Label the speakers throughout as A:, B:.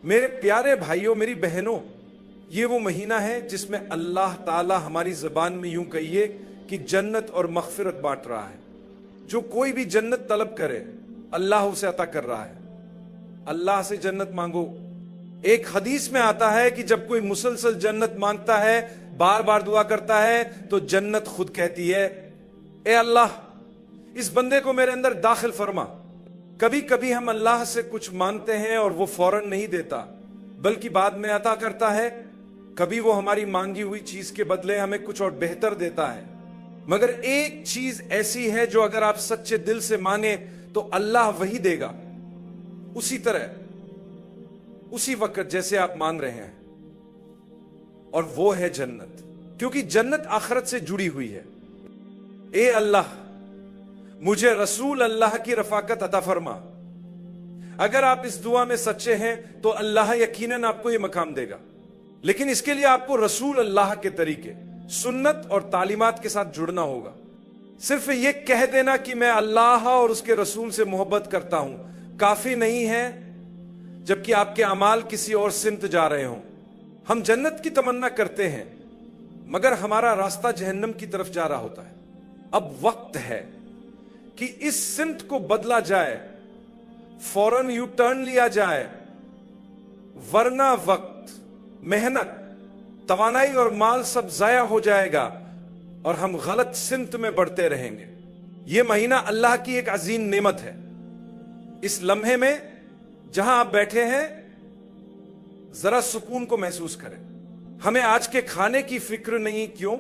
A: میرے پیارے بھائیوں، میری بہنوں، یہ وہ مہینہ ہے جس میں اللہ تعالی ہماری زبان میں یوں کہیے کہ جنت اور مغفرت بانٹ رہا ہے۔ جو کوئی بھی جنت طلب کرے اللہ اسے عطا کر رہا ہے۔ اللہ سے جنت مانگو۔ ایک حدیث میں آتا ہے کہ جب کوئی مسلسل جنت مانگتا ہے، بار بار دعا کرتا ہے، تو جنت خود کہتی ہے اے اللہ اس بندے کو میرے اندر داخل فرما۔ کبھی کبھی ہم اللہ سے کچھ مانگتے ہیں اور وہ فوراً نہیں دیتا بلکہ بعد میں عطا کرتا ہے۔ کبھی وہ ہماری مانگی ہوئی چیز کے بدلے ہمیں کچھ اور بہتر دیتا ہے۔ مگر ایک چیز ایسی ہے جو اگر آپ سچے دل سے مانگیں تو اللہ وہی دے گا، اسی طرح اسی وقت جیسے آپ مانگ رہے ہیں، اور وہ ہے جنت، کیونکہ جنت آخرت سے جڑی ہوئی ہے۔ اے اللہ مجھے رسول اللہ کی رفاقت عطا فرما۔ اگر آپ اس دعا میں سچے ہیں تو اللہ یقیناً آپ کو یہ مقام دے گا، لیکن اس کے لیے آپ کو رسول اللہ کے طریقے، سنت اور تعلیمات کے ساتھ جڑنا ہوگا۔ صرف یہ کہہ دینا کہ میں اللہ اور اس کے رسول سے محبت کرتا ہوں کافی نہیں ہے جبکہ آپ کے اعمال کسی اور سمت جا رہے ہوں۔ ہم جنت کی تمنا کرتے ہیں مگر ہمارا راستہ جہنم کی طرف جا رہا ہوتا ہے۔ اب وقت ہے کہ اس سمت کو بدلا جائے، فوراً یو ٹرن لیا جائے، ورنہ وقت، محنت، توانائی اور مال سب ضائع ہو جائے گا اور ہم غلط سمت میں بڑھتے رہیں گے۔ یہ مہینہ اللہ کی ایک عظیم نعمت ہے۔ اس لمحے میں جہاں آپ بیٹھے ہیں ذرا سکون کو محسوس کریں۔ ہمیں آج کے کھانے کی فکر نہیں، کیوں؟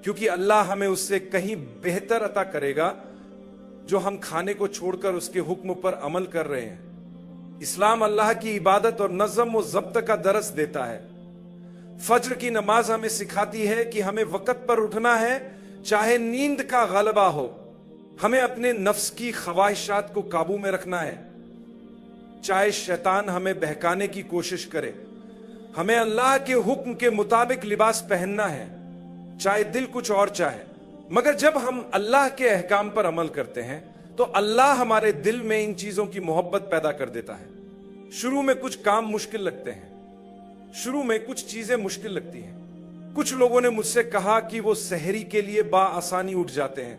A: کیونکہ اللہ ہمیں اس سے کہیں بہتر عطا کرے گا جو ہم کھانے کو چھوڑ کر اس کے حکم پر عمل کر رہے ہیں۔ اسلام اللہ کی عبادت اور نظم و ضبط کا درس دیتا ہے۔ فجر کی نماز ہمیں سکھاتی ہے کہ ہمیں وقت پر اٹھنا ہے چاہے نیند کا غلبہ ہو۔ ہمیں اپنے نفس کی خواہشات کو قابو میں رکھنا ہے چاہے شیطان ہمیں بہکانے کی کوشش کرے۔ ہمیں اللہ کے حکم کے مطابق لباس پہننا ہے چاہے دل کچھ اور چاہے۔ مگر جب ہم اللہ کے احکام پر عمل کرتے ہیں تو اللہ ہمارے دل میں ان چیزوں کی محبت پیدا کر دیتا ہے۔ شروع میں کچھ کام مشکل لگتے ہیں، شروع میں کچھ چیزیں مشکل لگتی ہیں۔ کچھ لوگوں نے مجھ سے کہا کہ وہ سحری کے لیے بآسانی اٹھ جاتے ہیں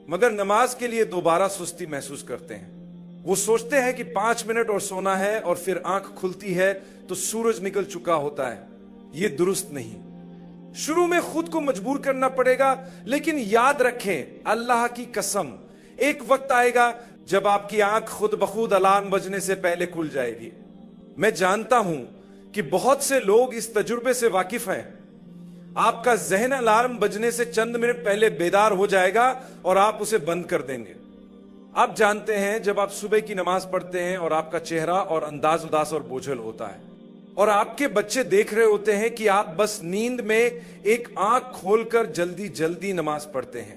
A: مگر نماز کے لیے دوبارہ سستی محسوس کرتے ہیں۔ وہ سوچتے ہیں کہ 5 منٹ اور سونا ہے اور پھر آنکھ کھلتی ہے تو سورج نکل چکا ہوتا ہے۔ یہ درست نہیں۔ شروع میں خود کو مجبور کرنا پڑے گا، لیکن یاد رکھیں اللہ کی قسم ایک وقت آئے گا جب آپ کی آنکھ خود بخود الارم بجنے سے پہلے کھل جائے گی۔ میں جانتا ہوں کہ بہت سے لوگ اس تجربے سے واقف ہیں۔ آپ کا ذہن الارم بجنے سے چند منٹ پہلے بیدار ہو جائے گا اور آپ اسے بند کر دیں گے۔ آپ جانتے ہیں جب آپ صبح کی نماز پڑھتے ہیں اور آپ کا چہرہ اور انداز اداس اور بوجھل ہوتا ہے اور آپ کے بچے دیکھ رہے ہوتے ہیں کہ آپ بس نیند میں ایک آنکھ کھول کر جلدی جلدی نماز پڑھتے ہیں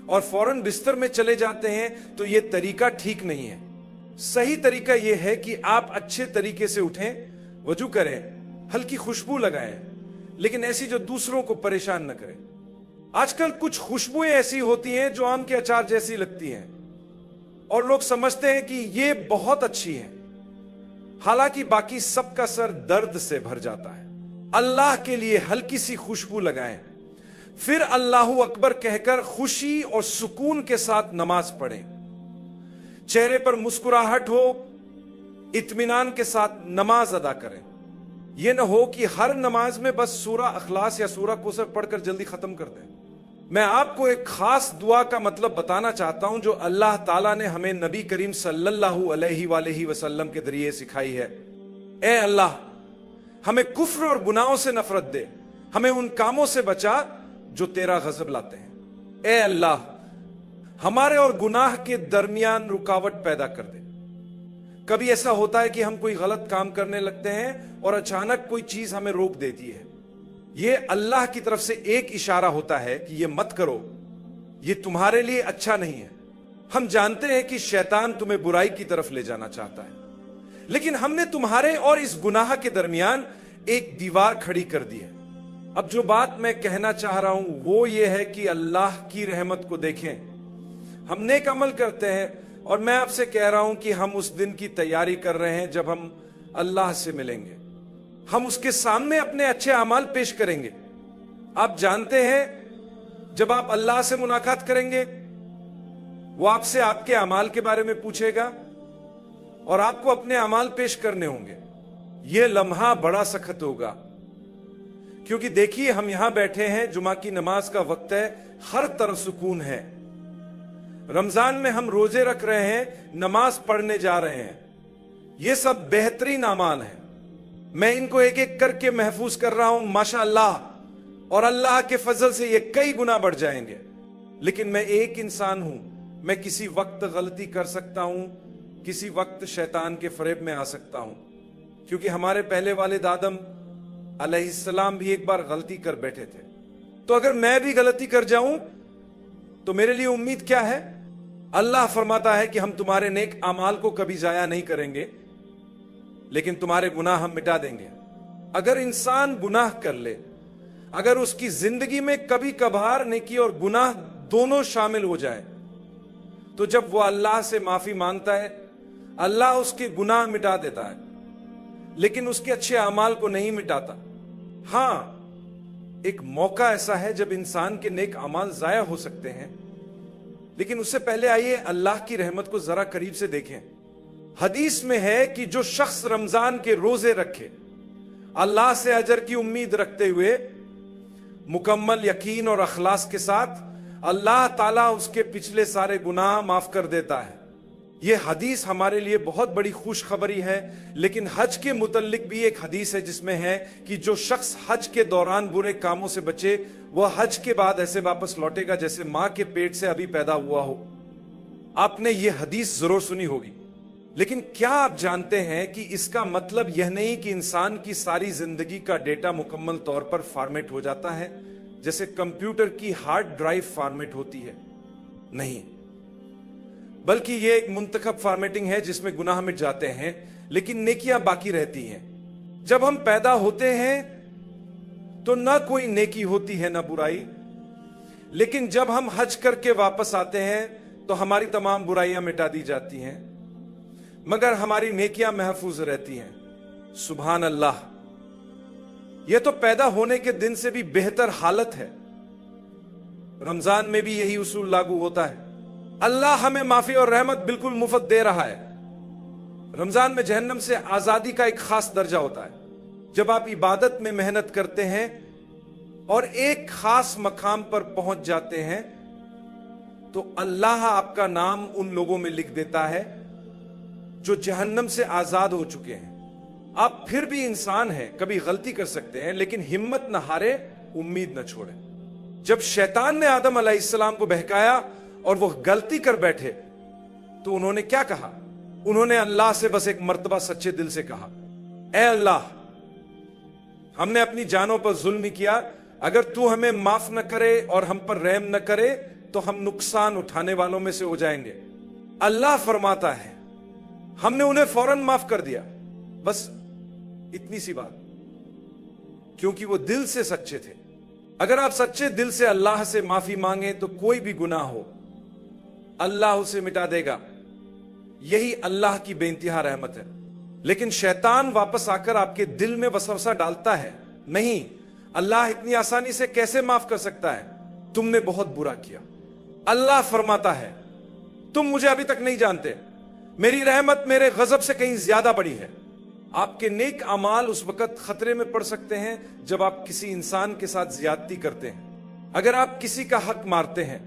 A: اور فوراً بستر میں چلے جاتے ہیں، تو یہ طریقہ ٹھیک نہیں ہے۔ صحیح طریقہ یہ ہے کہ آپ اچھے طریقے سے اٹھیں، وضو کریں، ہلکی خوشبو لگائیں، لیکن ایسی جو دوسروں کو پریشان نہ کرے۔ آج کل کچھ خوشبوئیں ایسی ہوتی ہیں جو آم کے اچار جیسی لگتی ہیں اور لوگ سمجھتے ہیں کہ یہ بہت اچھی ہے، حالانکہ باقی سب کا سر درد سے بھر جاتا ہے۔ اللہ کے لیے ہلکی سی خوشبو لگائیں، پھر اللہ اکبر کہہ کر خوشی اور سکون کے ساتھ نماز پڑھیں۔ چہرے پر مسکراہٹ ہو، اطمینان کے ساتھ نماز ادا کریں۔ یہ نہ ہو کہ ہر نماز میں بس سورہ اخلاص یا سورہ کوثر پڑھ کر جلدی ختم کر دیں۔ میں آپ کو ایک خاص دعا کا مطلب بتانا چاہتا ہوں جو اللہ تعالیٰ نے ہمیں نبی کریم صلی اللہ علیہ وآلہ وسلم کے ذریعے سکھائی ہے۔ اے اللہ ہمیں کفر اور گناہوں سے نفرت دے، ہمیں ان کاموں سے بچا جو تیرا غضب لاتے ہیں۔ اے اللہ ہمارے اور گناہ کے درمیان رکاوٹ پیدا کر دے۔ کبھی ایسا ہوتا ہے کہ ہم کوئی غلط کام کرنے لگتے ہیں اور اچانک کوئی چیز ہمیں روک دیتی ہے۔ یہ اللہ کی طرف سے ایک اشارہ ہوتا ہے کہ یہ مت کرو، یہ تمہارے لیے اچھا نہیں ہے۔ ہم جانتے ہیں کہ شیطان تمہیں برائی کی طرف لے جانا چاہتا ہے، لیکن ہم نے تمہارے اور اس گناہ کے درمیان ایک دیوار کھڑی کر دی ہے۔ اب جو بات میں کہنا چاہ رہا ہوں وہ یہ ہے کہ اللہ کی رحمت کو دیکھیں۔ ہم نیک عمل کرتے ہیں اور میں آپ سے کہہ رہا ہوں کہ ہم اس دن کی تیاری کر رہے ہیں جب ہم اللہ سے ملیں گے, ہم اس کے سامنے اپنے اچھے اعمال پیش کریں گے. آپ جانتے ہیں جب آپ اللہ سے ملاقات کریں گے وہ آپ سے آپ کے اعمال کے بارے میں پوچھے گا اور آپ کو اپنے اعمال پیش کرنے ہوں گے. یہ لمحہ بڑا سخت ہوگا, کیونکہ دیکھیے ہم یہاں بیٹھے ہیں, جمعہ کی نماز کا وقت ہے, ہر طرف سکون ہے. رمضان میں ہم روزے رکھ رہے ہیں, نماز پڑھنے جا رہے ہیں, یہ سب بہترین اعمال ہیں. میں ان کو ایک ایک کر کے محفوظ کر رہا ہوں ماشاءاللہ, اور اللہ کے فضل سے یہ کئی گنا بڑھ جائیں گے. لیکن میں ایک انسان ہوں, میں کسی وقت غلطی کر سکتا ہوں, کسی وقت شیطان کے فریب میں آ سکتا ہوں, کیونکہ ہمارے پہلے والد آدم علیہ السلام بھی ایک بار غلطی کر بیٹھے تھے. تو اگر میں بھی غلطی کر جاؤں تو میرے لیے امید کیا ہے؟ اللہ فرماتا ہے کہ ہم تمہارے نیک اعمال کو کبھی ضائع نہیں کریں گے, لیکن تمہارے گناہ ہم مٹا دیں گے. اگر انسان گناہ کر لے, اگر اس کی زندگی میں کبھی کبھار نیکی اور گناہ دونوں شامل ہو جائے, تو جب وہ اللہ سے معافی مانگتا ہے اللہ اس کے گناہ مٹا دیتا ہے, لیکن اس کے اچھے اعمال کو نہیں مٹاتا. ہاں, ایک موقع ایسا ہے جب انسان کے نیک اعمال ضائع ہو سکتے ہیں, لیکن اس سے پہلے آئیے اللہ کی رحمت کو ذرا قریب سے دیکھیں. حدیث میں ہے کہ جو شخص رمضان کے روزے رکھے اللہ سے اجر کی امید رکھتے ہوئے مکمل یقین اور اخلاص کے ساتھ, اللہ تعالیٰ اس کے پچھلے سارے گناہ معاف کر دیتا ہے. یہ حدیث ہمارے لیے بہت بڑی خوشخبری ہے. لیکن حج کے متعلق بھی ایک حدیث ہے جس میں ہے کہ جو شخص حج کے دوران برے کاموں سے بچے وہ حج کے بعد ایسے واپس لوٹے گا جیسے ماں کے پیٹ سے ابھی پیدا ہوا ہو. آپ نے یہ حدیث ضرور سنی ہوگی, لیکن کیا آپ جانتے ہیں کہ اس کا مطلب یہ نہیں کہ انسان کی ساری زندگی کا ڈیٹا مکمل طور پر فارمیٹ ہو جاتا ہے جیسے کمپیوٹر کی ہارڈ ڈرائیو فارمیٹ ہوتی ہے. نہیں, بلکہ یہ ایک منتخب فارمیٹنگ ہے جس میں گناہ مٹ جاتے ہیں لیکن نیکیاں باقی رہتی ہیں. جب ہم پیدا ہوتے ہیں تو نہ کوئی نیکی ہوتی ہے نہ برائی, لیکن جب ہم حج کر کے واپس آتے ہیں تو ہماری تمام برائیاں مٹا دی جاتی ہیں مگر ہماری نیکیاں محفوظ رہتی ہیں. سبحان اللہ, یہ تو پیدا ہونے کے دن سے بھی بہتر حالت ہے. رمضان میں بھی یہی اصول لاگو ہوتا ہے. اللہ ہمیں معافی اور رحمت بالکل مفت دے رہا ہے. رمضان میں جہنم سے آزادی کا ایک خاص درجہ ہوتا ہے. جب آپ عبادت میں محنت کرتے ہیں اور ایک خاص مقام پر پہنچ جاتے ہیں تو اللہ آپ کا نام ان لوگوں میں لکھ دیتا ہے جو جہنم سے آزاد ہو چکے ہیں. آپ پھر بھی انسان ہیں, کبھی غلطی کر سکتے ہیں, لیکن ہمت نہ ہارے, امید نہ چھوڑیں. جب شیطان نے آدم علیہ السلام کو بہکایا اور وہ غلطی کر بیٹھے تو انہوں نے کیا کہا؟ انہوں نے اللہ سے بس ایک مرتبہ سچے دل سے کہا, اے اللہ, ہم نے اپنی جانوں پر ظلم ہی کیا, اگر تو ہمیں معاف نہ کرے اور ہم پر رحم نہ کرے تو ہم نقصان اٹھانے والوں میں سے ہو جائیں گے. اللہ فرماتا ہے ہم نے انہیں فوراً معاف کر دیا, بس اتنی سی بات, کیونکہ وہ دل سے سچے تھے. اگر آپ سچے دل سے اللہ سے معافی مانگیں تو کوئی بھی گناہ ہو اللہ اسے مٹا دے گا. یہی اللہ کی بے انتہا رحمت ہے. لیکن شیطان واپس آ کر آپ کے دل میں وسوسہ ڈالتا ہے, نہیں, اللہ اتنی آسانی سے کیسے معاف کر سکتا ہے, تم نے بہت برا کیا. اللہ فرماتا ہے تم مجھے ابھی تک نہیں جانتے, میری رحمت میرے غضب سے کہیں زیادہ بڑی ہے. آپ کے نیک اعمال اس وقت خطرے میں پڑ سکتے ہیں جب آپ کسی انسان کے ساتھ زیادتی کرتے ہیں. اگر آپ کسی کا حق مارتے ہیں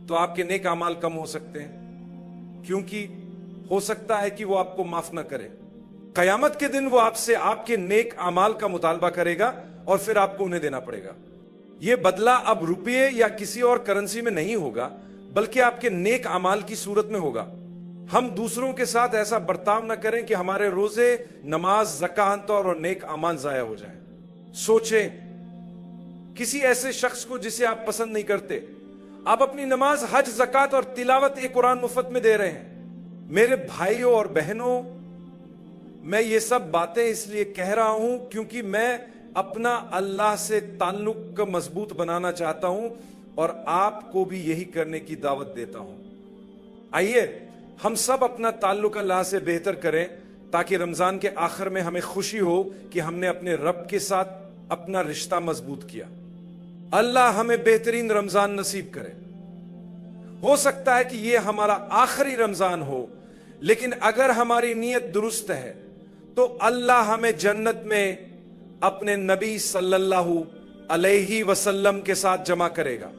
A: تو آپ کے نیک اعمال کم ہو سکتے ہیں, کیونکہ ہو سکتا ہے کہ وہ آپ کو معاف نہ کرے. قیامت کے دن وہ آپ سے آپ کے نیک اعمال کا مطالبہ کرے گا اور پھر آپ کو انہیں دینا پڑے گا. یہ بدلہ اب روپے یا کسی اور کرنسی میں نہیں ہوگا بلکہ آپ کے نیک اعمال کی صورت میں ہوگا. ہم دوسروں کے ساتھ ایسا برتاؤ نہ کریں کہ ہمارے روزے, نماز, زکات اور نیک اعمال ضائع ہو جائیں. سوچیں کسی ایسے شخص کو جسے آپ پسند نہیں کرتے, آپ اپنی نماز, حج, زکات اور تلاوت قرآن مفت میں دے رہے ہیں. میرے بھائیوں اور بہنوں, میں یہ سب باتیں اس لیے کہہ رہا ہوں کیونکہ میں اپنا اللہ سے تعلق مضبوط بنانا چاہتا ہوں اور آپ کو بھی یہی کرنے کی دعوت دیتا ہوں. آئیے ہم سب اپنا تعلق اللہ سے بہتر کریں تاکہ رمضان کے آخر میں ہمیں خوشی ہو کہ ہم نے اپنے رب کے ساتھ اپنا رشتہ مضبوط کیا۔ اللہ ہمیں بہترین رمضان نصیب کرے۔ ہو سکتا ہے کہ یہ ہمارا آخری رمضان ہو، لیکن اگر ہماری نیت درست ہے تو اللہ ہمیں جنت میں اپنے نبی صلی اللہ علیہ وسلم کے ساتھ جمع کرے گا۔